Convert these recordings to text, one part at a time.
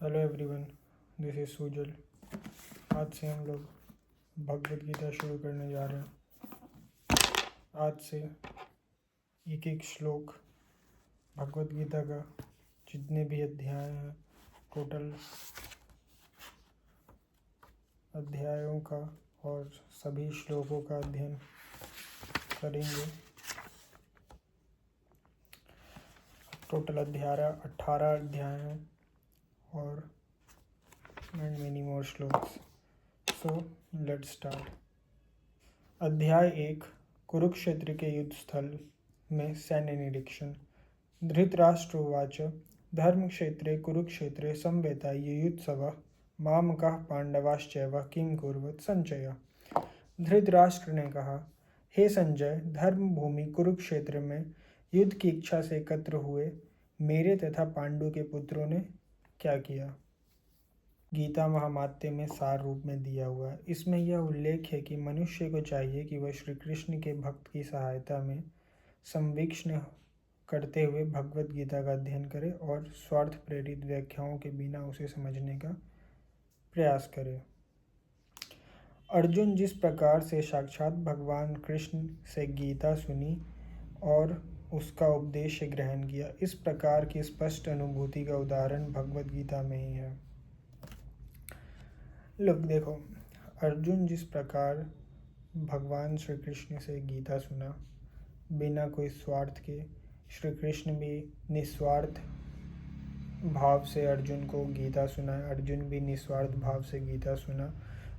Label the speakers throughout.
Speaker 1: Hello everyone, this is Sujal. आज से हम लोग भगवत गीता शुरू करने जा रहे हैं। आज से एक एक श्लोक भगवत गीता का, जितने भी अध्याय हैं, टोटल अध्यायों का और सभी श्लोकों का अध्ययन करेंगे। टोटल 18 अध्याय हैं और many more shlokas. So let's start. अध्याय 1। कुरुक्षेत्र के युद्ध स्थल में सैन्य निरीक्षण। धृतराष्ट्रोवाच धर्मक्षेत्रे कुरुक्षेत्रे संवेता युयुत्सवः मामकाः पांडवाश्चैव किं कुर्वत संचय। धृतराष्ट्र ने कहा, हे संजय, धर्म भूमि कुरुक्षेत्र में युद्ध की इच्छा से एकत्र हुए मेरे तथा पांडु के पुत्रों ने क्या किया। गीता महामात्य में सार रूप में दिया हुआ है। इसमें यह उल्लेख है कि मनुष्य को चाहिए कि वह श्री कृष्ण के भक्त की सहायता में संवीक्षण करते हुए भगवत गीता का अध्ययन करे और स्वार्थ प्रेरित व्याख्याओं के बिना उसे समझने का प्रयास करे। अर्जुन जिस प्रकार से साक्षात भगवान कृष्ण से गीता सुनी और उसका उपदेश ग्रहण किया, इस प्रकार की स्पष्ट अनुभूति का उदाहरण भगवत गीता में ही है। लोग देखो, अर्जुन जिस प्रकार भगवान श्री कृष्ण से गीता सुना बिना कोई स्वार्थ के, श्री कृष्ण भी निस्वार्थ भाव से अर्जुन को गीता सुना, अर्जुन भी निस्वार्थ भाव से गीता सुना।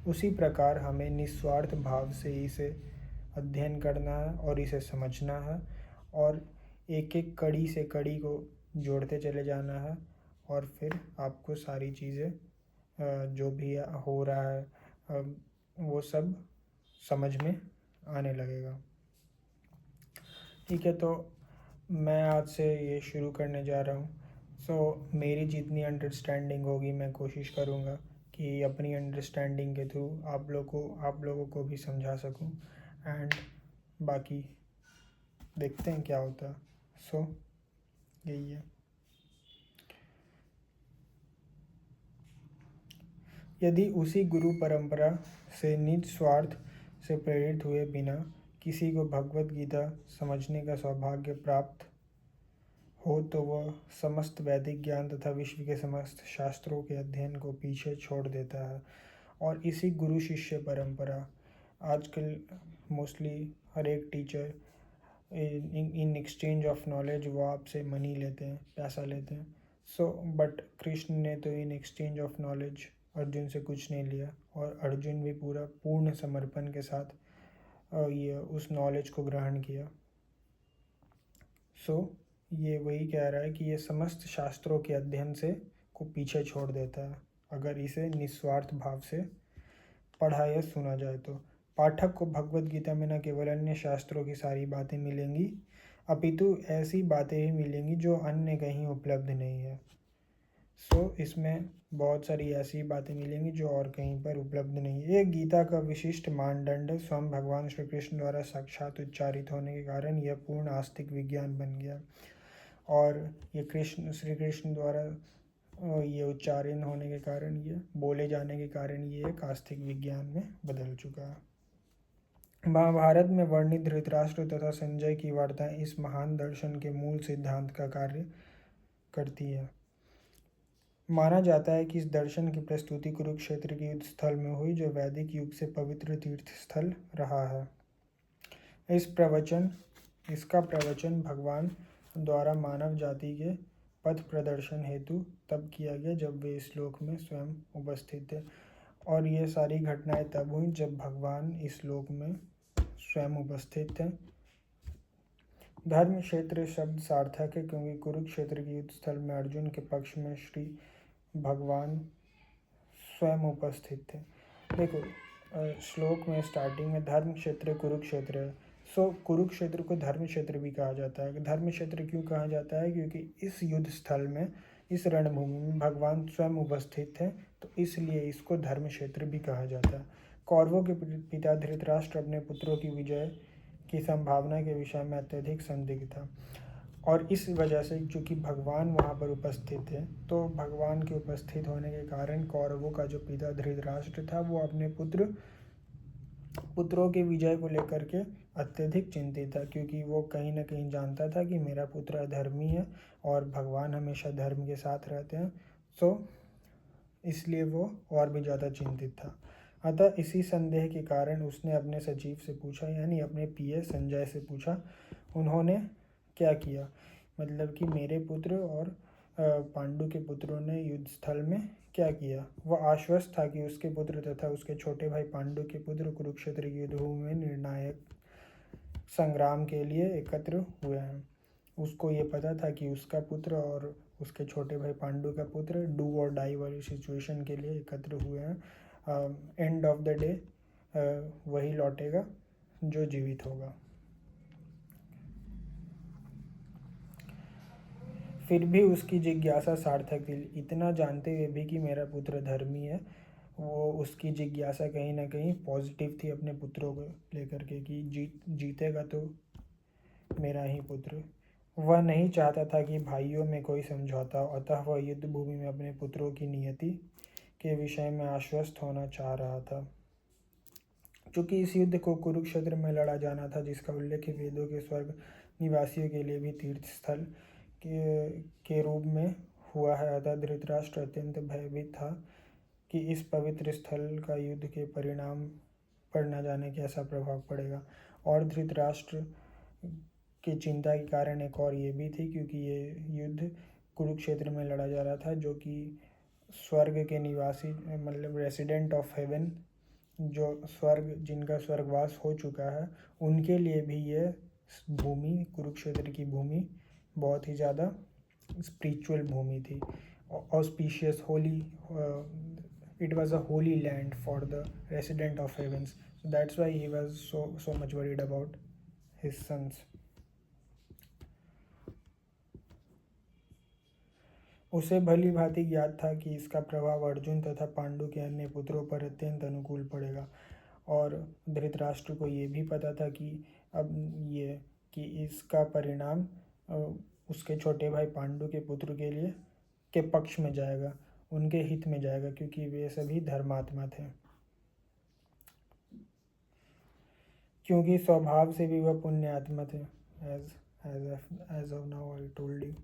Speaker 1: उसी प्रकार हमें निस्वार्थ भाव से इसे अध्ययन करना है और इसे समझना है और एक एक कड़ी से कड़ी को जोड़ते चले जाना है और फिर आपको सारी चीज़ें जो भी हो रहा है वो सब समझ में आने लगेगा। ठीक है, तो मैं आज से ये शुरू करने जा रहा हूँ। मेरी जितनी अंडरस्टैंडिंग होगी मैं कोशिश करूँगा कि अपनी अंडरस्टैंडिंग के थ्रू आप लोगों को भी समझा सकूँ एंड बाकी देखते हैं क्या होता है। यही है। यदि उसी गुरु परंपरा से निज स्वार्थ से प्रेरित हुए बिना किसी को भगवत गीता समझने का सौभाग्य प्राप्त हो तो वह समस्त वैदिक ज्ञान तथा विश्व के समस्त शास्त्रों के अध्ययन को पीछे छोड़ देता है। और इसी गुरु शिष्य परंपरा आजकल मोस्टली हर एक teacher in exchange of knowledge वो आपसे मनी लेते हैं, पैसा लेते हैं। बट कृष्ण ने तो in exchange of knowledge Arjun से कुछ नहीं लिया और अर्जुन भी पूर्ण समर्पण के साथ ये उस नॉलेज को ग्रहण किया। ये वही कह रहा है कि ये समस्त शास्त्रों के अध्ययन से को पीछे छोड़ देता है अगर इसे निस्वार्थ भाव से पढ़ा या सुना जाए तो। पाठक को भगवत गीता में न केवल अन्य शास्त्रों की सारी बातें मिलेंगी अपितु ऐसी बातें ही मिलेंगी जो अन्य कहीं उपलब्ध नहीं है। इसमें बहुत सारी ऐसी बातें मिलेंगी जो और कहीं पर उपलब्ध नहीं है। ये गीता का विशिष्ट मानदंड स्वयं भगवान श्री कृष्ण द्वारा साक्षात उच्चारित होने के कारण यह पूर्ण आस्तिक विज्ञान बन गया और ये श्री कृष्ण द्वारा ये उच्चारण होने के कारण, ये बोले जाने के कारण ये एक आस्तिक विज्ञान में बदल चुका है। महाभारत में वर्णित धृतराष्ट्र तथा संजय की वार्ताएं इस महान दर्शन के मूल सिद्धांत का कार्य करती है। माना जाता है कि इस दर्शन की प्रस्तुति कुरुक्षेत्र के युद्ध स्थल में हुई, जो वैदिक युग से पवित्र तीर्थ स्थल रहा है। इसका प्रवचन भगवान द्वारा मानव जाति के पथ प्रदर्शन हेतु तब किया गया जब वे इस लोक में स्वयं उपस्थित थे और ये सारी घटनाएं तब हुई जब भगवान इस लोक में स्वयं उपस्थित थे। धर्म क्षेत्र शब्द सार्थक है क्योंकि कुरुक्षेत्र के युद्ध स्थल में अर्जुन के पक्ष में श्री भगवान स्वयं उपस्थित थे। देखो, श्लोक में स्टार्टिंग में धर्म क्षेत्र कुरुक्षेत्र है। कुरुक्षेत्र को धर्म क्षेत्र भी कहा जाता है। धर्म क्षेत्र क्यों कहा जाता है? क्योंकि इस युद्ध स्थल में, इस रणभूमि में भगवान स्वयं उपस्थित थे, तो इसलिए इसको धर्म क्षेत्र भी कहा जाता है। कौरवों के पिता धृतराष्ट्र अपने पुत्रों की विजय की संभावना के विषय में अत्यधिक संदिग्ध था और इस वजह से चूँकि भगवान वहाँ पर उपस्थित थे, तो भगवान के उपस्थित होने के कारण कौरवों का जो पिता धृतराष्ट्र था वो अपने पुत्रों के विजय को लेकर के अत्यधिक चिंतित था, क्योंकि वो कहीं ना कहीं जानता था कि मेरा पुत्र अधर्मी है और भगवान हमेशा धर्म के साथ रहते हैं। सो इसलिए वो और भी ज़्यादा चिंतित था। अतः इसी संदेह के कारण उसने अपने सचिव से पूछा, यानी अपने पीए संजय से पूछा। उन्होंने क्या किया, मतलब कि मेरे पुत्र और पांडु के पुत्रों ने युद्ध स्थल में क्या किया। वह आश्वस्त था कि उसके पुत्र तथा उसके छोटे भाई पांडु के पुत्र कुरुक्षेत्र की युद्धभूमि में निर्णायक संग्राम के लिए एकत्र हुए हैं। उसको ये पता था कि उसका पुत्र और उसके छोटे भाई पांडु का पुत्र डू और डाई वाली सिचुएशन के लिए एकत्र हुए हैं। एंड ऑफ द डे वही लौटेगा जो जीवित होगा। फिर भी उसकी जिज्ञासा सार्थक थी। इतना जानते हुए भी कि मेरा पुत्र धर्मी है, वो उसकी जिज्ञासा कहीं ना कहीं पॉजिटिव थी अपने पुत्रों को लेकर के, कि जीतेगा तो मेरा ही पुत्र। वह नहीं चाहता था कि भाइयों में कोई समझौता हो, अतः वह युद्ध भूमि में अपने पुत्रों की नियति के विषय में आश्वस्त होना चाह रहा था। चूँकि इस युद्ध को कुरुक्षेत्र में लड़ा जाना था, जिसका उल्लेख वेदों के स्वर्ग निवासियों के लिए भी तीर्थ स्थल के रूप में हुआ है, अतः धृतराष्ट्र अत्यंत भयभीत था कि इस पवित्र स्थल का युद्ध के परिणाम पर न जाने कैसा प्रभाव पड़ेगा। और धृतराष्ट्र की चिंता के कारण एक और ये भी थी, क्योंकि ये युद्ध कुरुक्षेत्र में लड़ा जा रहा था, जो कि स्वर्ग के निवासी, मतलब रेसिडेंट ऑफ हेवन, जो स्वर्ग, जिनका स्वर्गवास हो चुका है, उनके लिए भी ये भूमि, कुरुक्षेत्र की भूमि बहुत ही ज़्यादा स्पिरिचुअल भूमि थी, auspicious, Holi, it was a holy land for the resident of heavens. So that's why he was so much worried about his sons. उसे भली भांति ज्ञात था कि इसका प्रभाव अर्जुन तथा पांडु के अन्य पुत्रों पर अत्यंत अनुकूल पड़ेगा, और धृतराष्ट्र को ये भी पता था कि अब ये कि इसका परिणाम उसके छोटे भाई पांडु के पुत्र के लिए के पक्ष में जाएगा, उनके हित में जाएगा, क्योंकि वे सभी धर्मात्मा थे, क्योंकि स्वभाव से भी वह पुण्यात्मा थे। As of now I told you.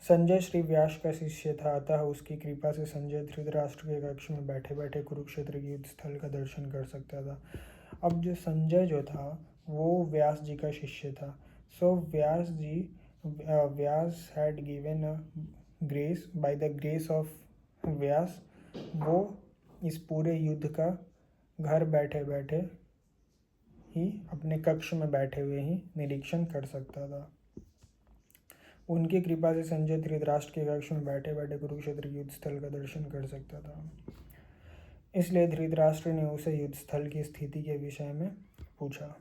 Speaker 1: Sanjay Shri Vyas का शिष्य था, अतः उसकी कृपा से संजय धृतराष्ट्र के कक्ष में बैठे बैठे कुरुक्षेत्र के युद्ध स्थल का दर्शन कर सकता था। अब जो संजय जो था वो व्यास जी का शिष्य था। So Vyas had given a grace, by the grace of Vyas वो इस पूरे युद्ध का घर बैठे बैठे ही, अपने कक्ष में बैठे हुए ही निरीक्षण कर सकता था। उनकी कृपा से संजय धृतराष्ट्र के कक्ष में बैठे बैठे कुरुक्षेत्र युद्ध स्थल का दर्शन कर सकता था। इसलिए धृतराष्ट्र ने उसे युद्ध स्थल की स्थिति के विषय में पूछा।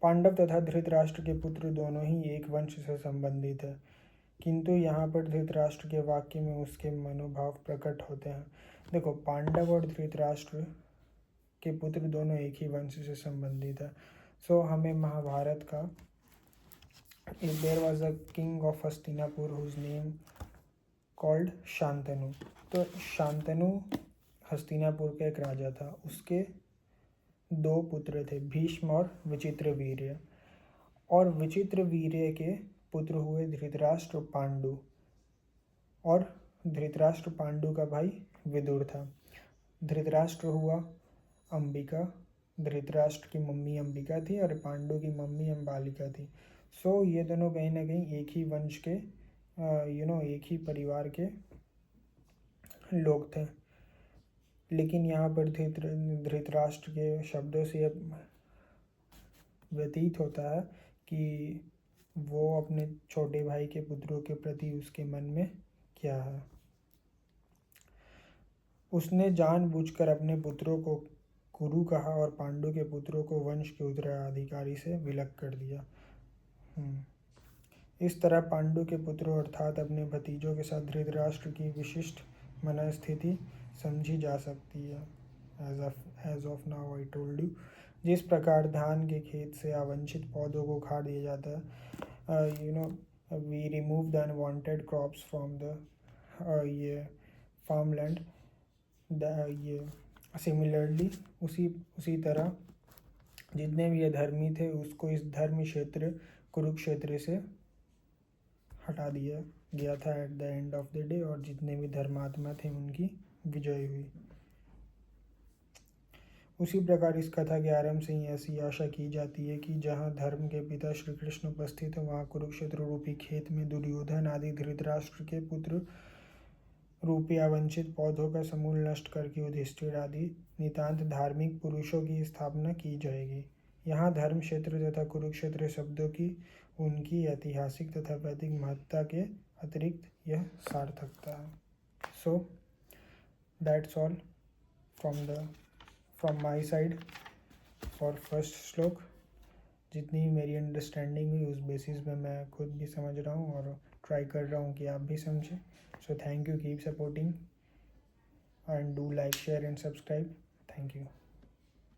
Speaker 1: पांडव तथा धृतराष्ट्र के पुत्र दोनों ही एक वंश से संबंधित है, किंतु यहाँ पर धृतराष्ट्र के वाक्य में उसके मनोभाव प्रकट होते हैं। देखो, पांडव और धृतराष्ट्र के पुत्र दोनों एक ही वंश से संबंधित है। सो हमें महाभारत का, there was a king of Hastinapur whose name called Shantanu. तो शांतनु हस्तिनापुर का एक राजा था, उसके दो पुत्र थे, भीष्म और विचित्रवीर्य। और विचित्रवीर्य के पुत्र हुए धृतराष्ट्र पांडु, और धृतराष्ट्र पांडु का भाई विदुर था। धृतराष्ट्र हुआ अंबिका, धृतराष्ट्र की मम्मी अंबिका थी और पांडु की मम्मी अंबालिका थी। सो ये दोनों कहीं ना कहीं एक ही वंश के, एक ही परिवार के लोग थे। लेकिन यहाँ पर धृतराष्ट्र के शब्दों से व्यतीत होता है कि वो अपने छोटे भाई के पुत्रों के प्रति उसके मन में क्या है। उसने जानबूझकर अपने पुत्रों को कुरु कहा और पांडु के पुत्रों को वंश के उत्तराधिकारी से विलग कर दिया। इस तरह पांडु के पुत्रों अर्थात अपने भतीजों के साथ धृतराष्ट्र की विशिष्ट मनस्थिति समझी जा सकती है। As of now I told you, जिस प्रकार धान के खेत से अवांछित पौधों को उखाड़ दिया जाता है, we remove the unwanted crops from the ये farmland. ये सिमिलरली उसी तरह जितने भी अधर्मी थे उसको इस धर्म क्षेत्र कुरुक्षेत्र से हटा दिया गया था at the end of the day, और जितने भी धर्मात्मा थे उनकी विजय हुई। उसी प्रकार इस कथा के आरंभ से ही ऐसी आशा की जाती है कि जहाँ धर्म के पिता श्री कृष्ण उपस्थित है वहाँ कुरुक्षेत्र रूपी खेत में दुर्योधन आदि धृतराष्ट्र के पुत्र रूपी अवंचित पौधों का समूल नष्ट करके युधिष्ठिर आदि नितांत धार्मिक पुरुषों की स्थापना की जाएगी। यहाँ धर्म क्षेत्र तथा कुरुक्षेत्र शब्दों की उनकी ऐतिहासिक तथा वैदिक महत्ता के अतिरिक्त यह सार्थकता है। So that's all from my side for first श्लोक। जितनी मेरी अंडरस्टैंडिंग हुई उस बेसिस पे मैं खुद भी समझ रहा हूँ और ट्राई कर रहा हूँ कि आप भी समझें। So thank you, keep supporting and do like, share and subscribe. Thank you.